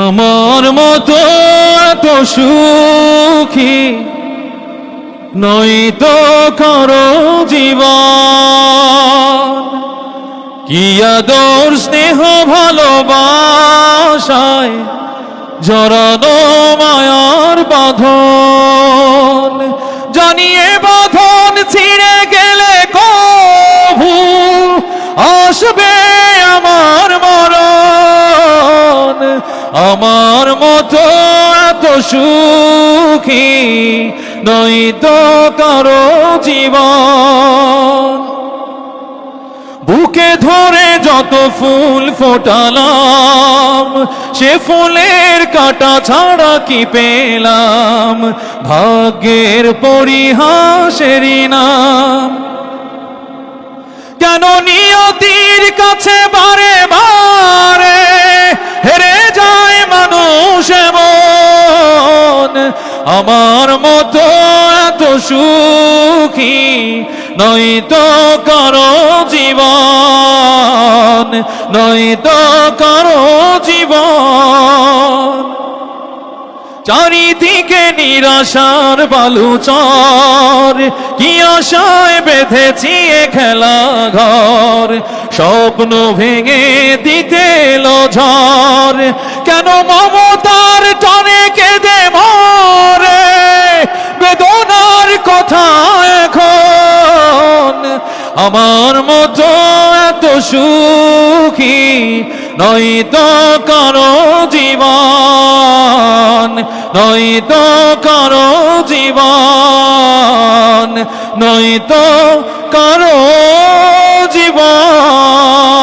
আমার মতো এত সুখী নয়তো কারো জীবন, কি আদর স্নেহ ভালোবাসায় জড়ানো মায়ার বাঁধন। জানিয়ে বাঁধন ছিঁড়ে গেলে কভু আসবে আমার মরণ। আমার মতো এত সুখী নয়তো কারো জীবন। বুকে ধরে যত ফুল ফোটালাম, সে ফুলের কাঁটা ছাড়া কি পেলাম, ভাগ্যের পরিহাসেরই নাম। কেন নিয়তির কাছে বারে বারে হেরে যায় মানুষ এমন। আমার মতো এত সুখী নয়তো কারো জীবন, নয়তো কারো জীবন। চারিদিকে নিরাশার বালুচর, কি আশায় বেঁধেছি এ খেলা ঘর, স্বপ্ন ভেঙে দিতে এলো ঝড়। কেন মমতার টানে কেঁদে মরে বেদনার কথা এখন। আমার মতো এত সুখী নয়তো কারো জীবন, নয়তো কারো জীবন, নয়তো কারো জীবন।